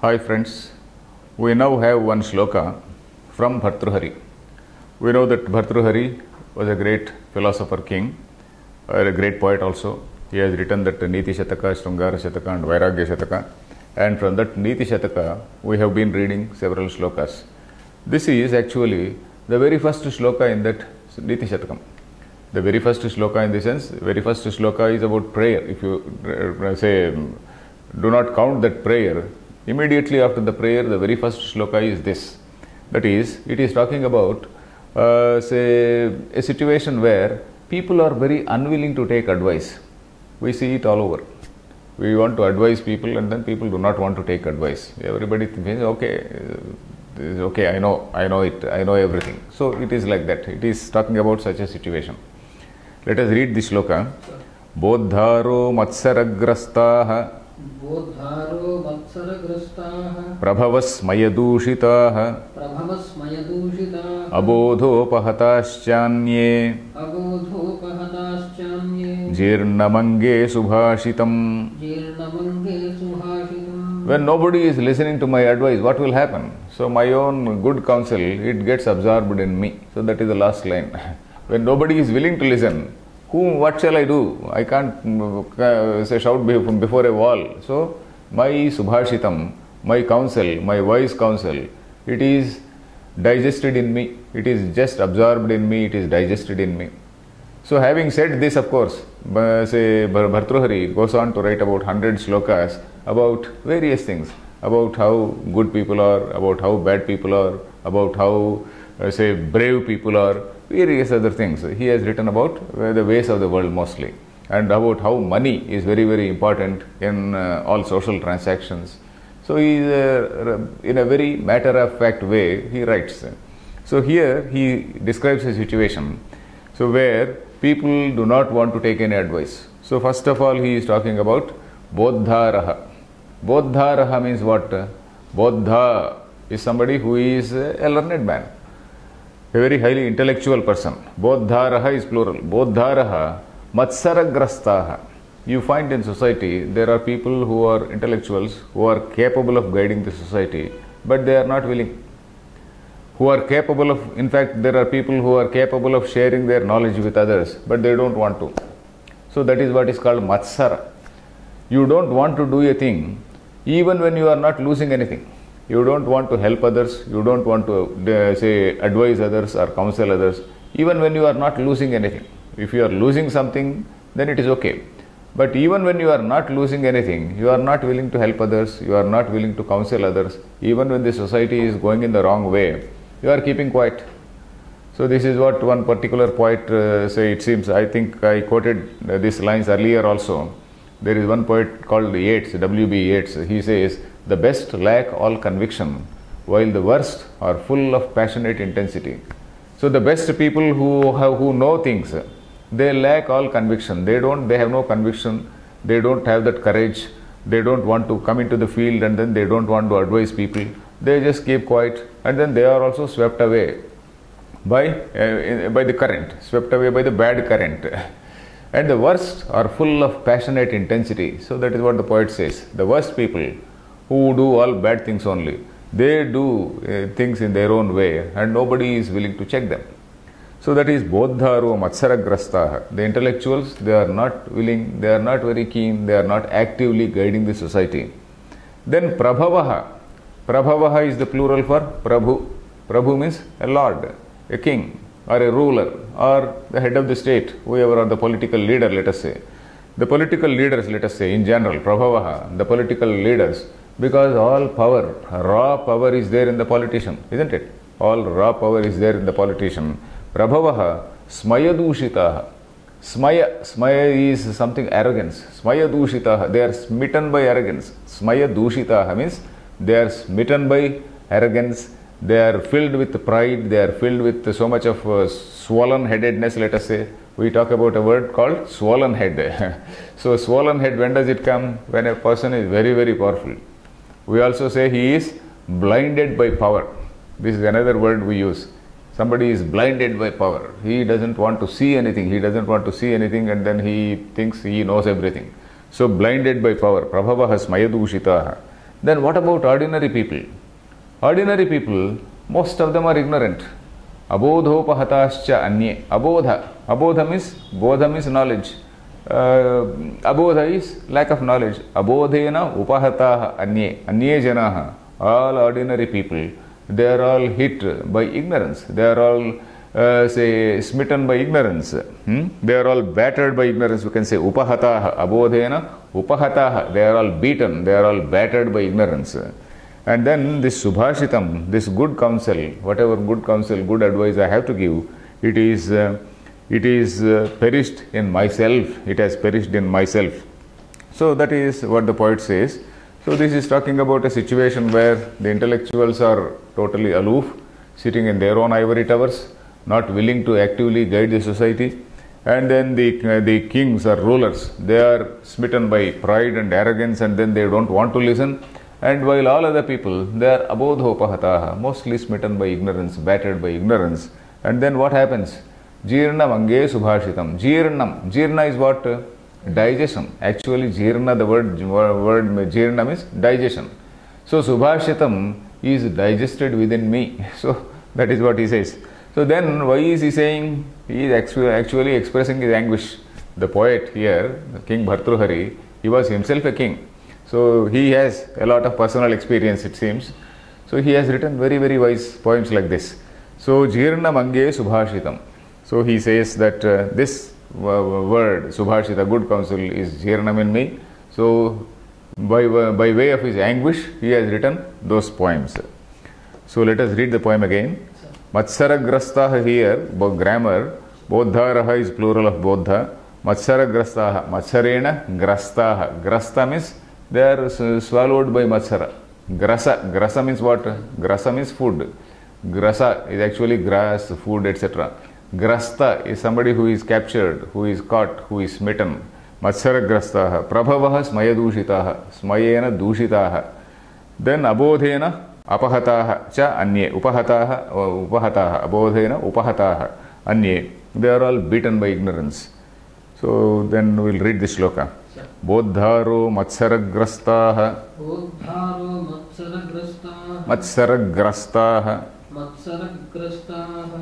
Hi friends, we now have one shloka from Bhartruhari. We know that Bhartruhari was a great philosopher king, a great poet also. He has written that Niti Shataka, Shrungara Shataka and Vairagya Shataka, and from that Niti Shataka we have been reading several shlokas. This is actually the very first shloka in that Niti Shatakam. The very first shloka in the sense, very first shloka is about prayer. If you say, do not count that prayer, immediately after the prayer, the very first shloka is this. That is, it is talking about, say, a situation where people are very unwilling to take advice. We see it all over. We want to advise people and then people do not want to take advice. Everybody thinks, okay, I know it, I know everything. So it is like that. It is talking about such a situation. Let us read this shloka. Bodharo matsaragrastaha prabhavasmayadushitaha abodhopahatashyanye jirnamange subhashitam. When nobody is listening to my advice, what will happen? So my own good counsel, it gets absorbed in me. So that is the last line. When nobody is willing to listen, what shall I do? I can't say shout before a wall. So my subhashitam, my counsel, my wise counsel, it is digested in me. It is just absorbed in me. It is digested in me. So having said this, of course, say Bhartruhari goes on to write about 100 shlokas about various things, about how good people are, about how bad people are, about how say brave people are, various other things. He has written about the ways of the world mostly, and about how money is very, very important in all social transactions. So he is, in a very matter-of-fact way, he writes. So here he describes a situation so where people do not want to take any advice. So first of all, he is talking about bodharaha. Bodharaha means what? Bodha is somebody who is a learned man, a very highly intellectual person. Bodharaha is plural. Bodharaha matsaragrastaha. You find in society there are people who are intellectuals, who are capable of guiding the society, but they are not willing. Who are capable of, in fact, there are people who are capable of sharing their knowledge with others, but they don't want to. So that is what is called matsara. You don't want to do a thing even when you are not losing anything. You don't want to help others, you don't want to say advise others or counsel others, even when you are not losing anything. If you are losing something, then it is okay. But even when you are not losing anything, you are not willing to help others, you are not willing to counsel others, even when the society is going in the wrong way, you are keeping quiet. So this is what one particular poet say, it seems, I think I quoted these lines earlier also. There is one poet called Yeats, W.B. Yeats. He says, the best lack all conviction, while the worst are full of passionate intensity. So the best people who know things, they lack all conviction. They have no conviction. They don't have that courage. They don't want to come into the field, and then they don't want to advise people. They just keep quiet, and then they are also swept away by the current, swept away by the bad current. And the worst are full of passionate intensity. So that is what the poet says. The worst people who do all bad things only, they do things in their own way and nobody is willing to check them. So that is bodharo matsaragrastaha. The intellectuals, they are not willing, they are not very keen, they are not actively guiding the society. Then prabhavaha. Prabhavaha is the plural for prabhu. Prabhu means a lord, a king, or a ruler, or the head of the state, whoever, or the political leader, let us say. The political leaders, let us say, in general, prabhavaha, the political leaders, because all power, raw power is there in the politician, isn't it? All raw power is there in the politician. Prabhavaha smayadushitaha. Smaya is something arrogance. Smayadushitaha, they are smitten by arrogance. Smayadushitaha means they are smitten by arrogance. They are filled with pride, they are filled with so much of swollen headedness, let us say. We talk about a word called swollen head. So swollen head, when does it come? When a person is very, very powerful. We also say he is blinded by power. This is another word we use. Somebody is blinded by power. He doesn't want to see anything. He doesn't want to see anything, and then he thinks he knows everything. So blinded by power. Prabhavaha smayadushitaha. Then what about ordinary people? Ordinary people, most of them are ignorant. Abodhopahatascha anye. Abodha means knowledge. Abodha is lack of knowledge. Abodhena upahataha anye. Anye janaha. All ordinary people, they are all hit by ignorance. They are all smitten by ignorance. They are all battered by ignorance. We can say upahataha. Abodhena upahataha. They are all beaten. They are all battered by ignorance. And then this subhashitam, this good counsel, whatever good counsel, good advice I have to give, it is perished in myself. It has perished in myself. So that is what the poet says. So this is talking about a situation where the intellectuals are totally aloof, sitting in their own ivory towers, not willing to actively guide the society. And then the kings or rulers, they are smitten by pride and arrogance, and then they don't want to listen. And while all other people, they are abodhopahataha, mostly smitten by ignorance, battered by ignorance. And then what happens? Jirna mange subhashitam. Jirna is what? Digestion. Actually, jirna, the word jirna means digestion. So subhashitam is digested within me. So that is what he says. So then why is he saying? He is actually expressing his anguish. The poet here, King Bhartruhari, he was himself a king. So he has a lot of personal experience, it seems. So he has written very, very wise poems like this. So Jirna mange subhashitam. So he says that this word, subhashita, good counsel, is jirnam in me. So by way of his anguish, he has written those poems. So let us read the poem again. Matsaragrastaha here, grammar, bodharaha is plural of bodha. Matsaragrastaha, matsarena grastaha. Grasta means they are swallowed by matsara. Grasa means what? Grasa means food. Grasa is actually grass, food, etc. Grasta is somebody who is captured, who is caught, who is smitten. Matsara grastaha. Prabhavaha smayadushitaha. Smayena dushitaha. Then abodhena apahataha cha anye. Upahataha. Abodhena upahataha anye. They are all beaten by ignorance. So then we will read this shloka. Bodharo matsaragrastaha. Matsaragrastaha.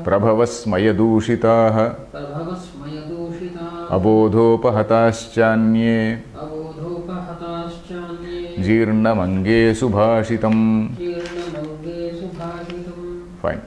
Prabhavasmayadushitaha. Abodhopahataschaanye. Jirnamange subhashitam. Fine.